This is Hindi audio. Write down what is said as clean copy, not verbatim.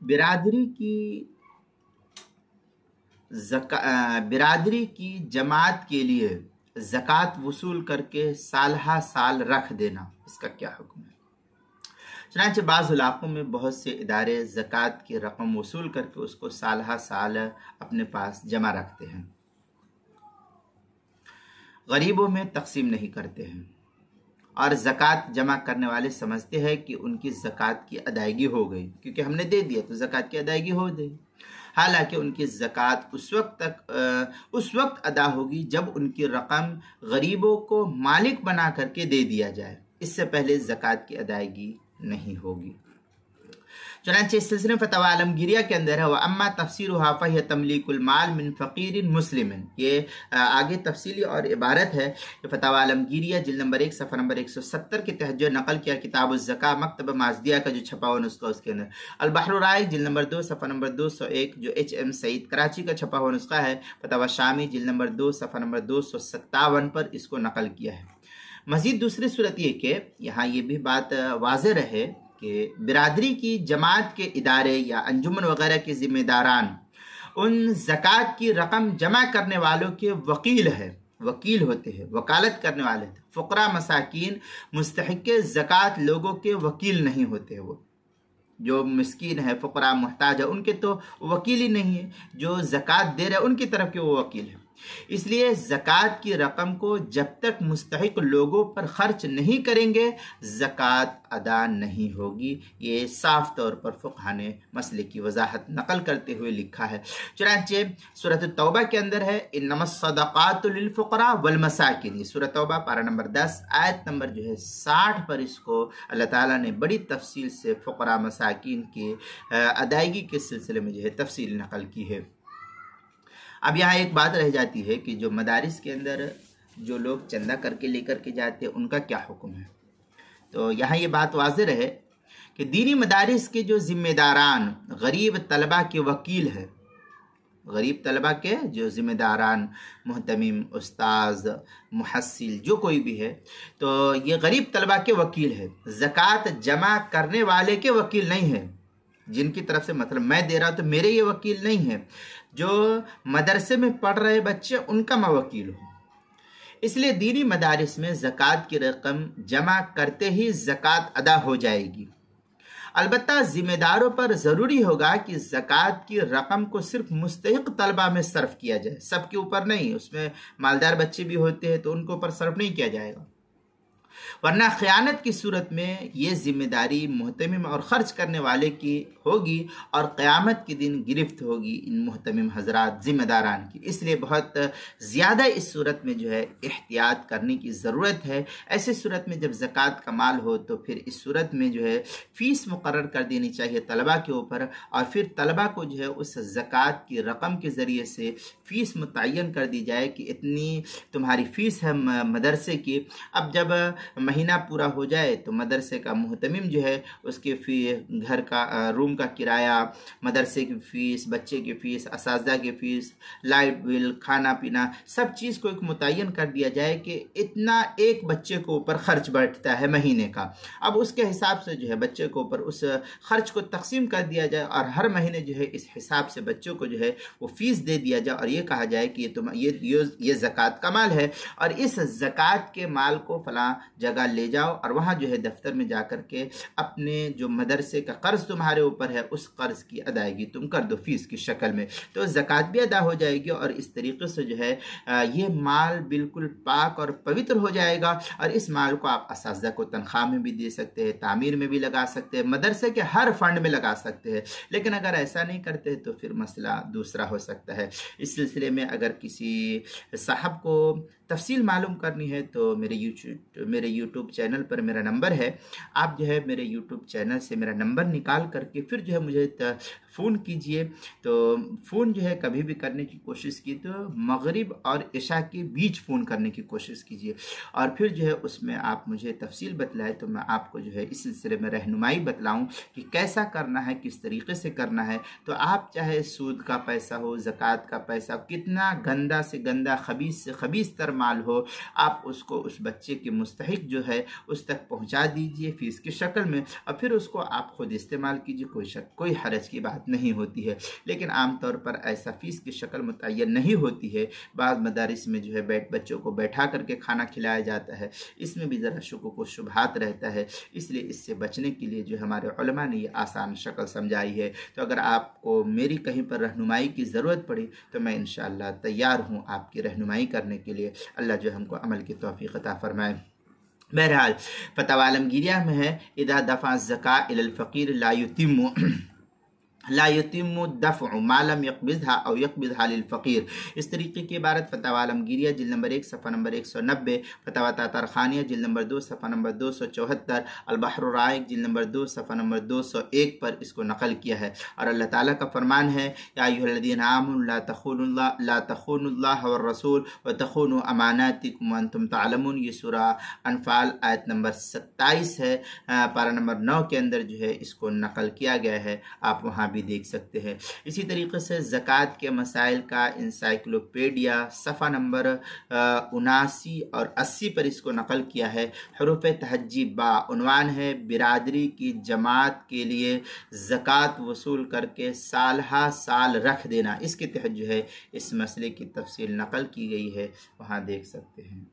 बिरादरी की जमात के लिए ज़कात वसूल करके साल साल रख देना, इसका क्या हुक्म है? चुनांचे बाज़ इलाकों में बहुत से इदारे ज़कात की रकम वसूल करके उसको साल साल अपने पास जमा रखते हैं, गरीबों में तकसीम नहीं करते हैं और ज़कात जमा करने वाले समझते हैं कि उनकी ज़कात की अदायगी हो गई, क्योंकि हमने दे दिया तो ज़कात की अदायगी हो गई। हालांकि उनकी ज़कात उस वक्त अदा होगी जब उनकी रकम गरीबों को मालिक बना करके दे दिया जाए, इससे पहले ज़कात की अदायगी नहीं होगी। चुनांचे इस सिलसिले में फतवा आलमगीरिया के अंदर है वह अम्मा तफसीरुहा फहिय तमलीकुल माल मिन फ़कीरिन मुस्लिमिन, ये आगे तफसीली और इबारत है। फतवा आलमगीरिया जिल्द नंबर 1 सफ़ा नंबर 170 के तहत जो नकल किया किताब ज़का मकतब माज़दिया का जो छपा हुआ नुस्खा, उसके अंदर अल बहर राइक जिल्द नंबर 2 सफ़ा नंबर 201 जो HM सईद कराची का छपा हुआ नुस्खा है, फतवा शामी जिल्द नंबर 2 सफ़ा नंबर 257 पर इसको नकल किया है। मज़ीद दूसरी सूरत ये कि यहाँ ये भी बात वाज़ेह रहे कि बिरादरी की जमात के इदारे या अंजुमन वगैरह के ज़िम्मेदारान उन ज़कात की रकम जमा करने वालों के वकील होते हैं, वकालत करने वाले थे। फ़ुक़रा मसाकीन मुस्तहिक़ ज़कात लोगों के वकील नहीं होते। वो जो मिस्कीन है, फ़ुक़रा मुहताज है, उनके तो वकील ही नहीं है। जो ज़कात दे रहे हैं उनकी तरफ के वो वकील है। इसलिए ज़कात की रकम को जब तक मुस्तहिक लोगों पर खर्च नहीं करेंगे ज़कात अदा नहीं होगी। ये साफ तौर पर फ़ुक़हा ने मसले की वजाहत नकल करते हुए लिखा है। चुनांचे सूरत तौबा के अंदर है इन्नमस सदक़ातु लिल फ़ुक़रा वल मसाकिन, सूरत तौबा पारा नंबर 10 आयत नंबर जो है 60 पर इसको अल्लाह ताला ने बड़ी तफसील से फ़ुक़रा मसाकिन की अदायगी के सिलसिले में जो है तफसील नकल की है। अब यहाँ एक बात रह जाती है कि जो मदारिस के अंदर जो लोग चंदा करके लेकर के जाते हैं उनका क्या हुक्म है। तो यहाँ ये बात वाज़ेह रहे कि दीनी मदारिस के जो ज़िम्मेदारान गरीब तलबा के वकील है, गरीब तलबा के जो ज़िम्मेदारान मुहतमिम, उस्ताज, मुहस्सिल जो कोई भी है, तो ये गरीब तलबा के वकील है। ज़कात जमा करने वाले के वकील नहीं है, जिनकी तरफ से मतलब मैं दे रहा हूँ तो मेरे ये वकील नहीं है। जो मदरसे में पढ़ रहे बच्चे उनका मैं वकील हूँ। इसलिए दीनी मदारिस में ज़कात की रकम जमा करते ही ज़कात अदा हो जाएगी। अलबत्ता ज़िम्मेदारों पर ज़रूरी होगा कि ज़कात की रकम को सिर्फ मुस्तहिक तलबा में सर्फ किया जाए, सबके ऊपर नहीं। उसमें मालदार बच्चे भी होते हैं तो उनको ऊपर सर्फ नहीं किया जाएगा, वरना ख़यानत की सूरत में ये जिम्मेदारी मुहतमिम और ख़र्च करने वाले की होगी और क़यामत के दिन गिरफ्त होगी इन मुहतमिम हज़रात ज़िम्मेदारान की। इसलिए बहुत ज़्यादा इस सूरत में जो है एहतियात करने की ज़रूरत है। ऐसी सूरत में जब ज़कात का माल हो तो फिर इस सूरत में जो है फ़ीस मुकर्रर कर देनी चाहिए तलबा के ऊपर, और फिर तलबा को जो है उस ज़कात की रकम के ज़रिए से फ़ीस मुतय्यन कर दी जाए कि इतनी तुम्हारी फ़ीस है मदरसे की। अब जब महीना पूरा हो जाए तो मदरसे का मुहतमिम जो है उसके घर का रूम का किराया, मदरसे की फ़ीस, बच्चे की फ़ीस, असातिज़ा की फ़ीस, लाइट बिल, खाना पीना, सब चीज़ को एक मुतय्यन कर दिया जाए कि इतना एक बच्चे को ऊपर ख़र्च बैठता है महीने का। अब उसके हिसाब से जो है बच्चे को ऊपर उस ख़र्च को तकसीम कर दिया जाए और हर महीने जो है इस हिसाब से बच्चों को जो है वो फ़ीस दे दिया जाए और ये कहा जाए कि ये ज़कात का माल है और इस ज़कात के माल को फ़लाँ जगह ले जाओ और वहाँ जो है दफ्तर में जा कर के अपने जो मदरसे का कर्ज तुम्हारे ऊपर है उस कर्ज की अदायगी तुम कर दो फ़ीस की शक्ल में, तो ज़कात भी अदा हो जाएगी और इस तरीके से जो है ये माल बिल्कुल पाक और पवित्र हो जाएगा। और इस माल को आप असातिज़ा को तनख्वाह में भी दे सकते हैं, तामीर में भी लगा सकते हैं, मदरसे के हर फंड में लगा सकते हैं। लेकिन अगर ऐसा नहीं करते तो फिर मसला दूसरा हो सकता है। इस सिलसिले में अगर किसी साहब को तफसील मालूम करनी है तो मेरे यूट्यूब चैनल पर मेरा नंबर है, आप जो है मेरे यूट्यूब चैनल से मेरा नंबर निकाल करके फिर जो है मुझे फ़ोन कीजिए तो फ़ोन जो है कभी भी करने की कोशिश की तो मगरिब और इशा के बीच फ़ोन करने की कोशिश कीजिए, और फिर जो है उसमें आप मुझे तफसील बतलाए तो मैं आपको जो है इस सिलसिले में रहनुमाई बतलाऊं कि कैसा करना है, किस तरीके से करना है। तो आप चाहे सूद का पैसा हो, ज़कात का पैसा, कितना गंदा से गंदा, खबीस से खबीस तर माल हो, आप उसको उस बच्चे के मुस्तहिक जो है उस तक पहुंचा दीजिए फ़ीस की शक्ल में, और फिर उसको आप खुद इस्तेमाल कीजिए। कोई हरज की बात नहीं होती है। लेकिन आमतौर पर ऐसा फ़ीस की शक्ल मुतय्यन नहीं होती है। बाद मदारिस में जो है बच्चों को बैठा करके खाना खिलाया जाता है, इसमें भी ज़रा शुकुक व शुबहात रहता है। इसलिए इससे बचने के लिए जो हमारे उलमा ने ये आसान शक्ल समझाई है। तो अगर आपको मेरी कहीं पर रहनुमाई की ज़रूरत पड़ी तो मैं इंशाअल्लाह तैयार हूँ आपकी रहनुमाई करने के लिए। अल्लाह जो हमको अमल की तौफीक अता फरमाए। बहरहाल फतवा आलमगीरिया में है, इदा दफ़ा ज़का इलल फ़कीर ला युतिम्मु दफ़उ मा लम यक़बिज़हा औ यक़बिज़हा लिल फ़क़ीर। इस तरीके की इबारत फतवा आलमगीरिया जिल्द नंबर 1 सफ़ा नंबर 190, फतवा तातारखानिया जिल्द नंबर 2 सफ़ा नंबर 274, अल बहरुर राइक़ जिल्द नंबर 2 सफ़ा नंबर 201 पर इसको नकल किया है। और अल्लाह ताला का फरमान है, या अय्युहल्लज़ीना आमनु ला तख़ूनुल्लाह वर रसूल व तख़ूनु अमानातिकुम व अंतुम तअलमून। ये सूरा अनफ़ाल आयत नंबर 27 है, पारा नंबर 9 के अंदर जो है इसको नकल किया गया है, आप वहाँ भी देख सकते हैं। इसी तरीके से ज़कात के मसाइल का इंसाइक्लोपीडिया सफ़ा नंबर 79 और 80 पर इसको नकल किया है। हरूफ तहज्जी बा उन्वान है, बिरादरी की जमात के लिए ज़कात वसूल करके साल हा साल रख देना। इसके तहत जो है इस मसले की तफसील नकल की गई है, वहाँ देख सकते हैं।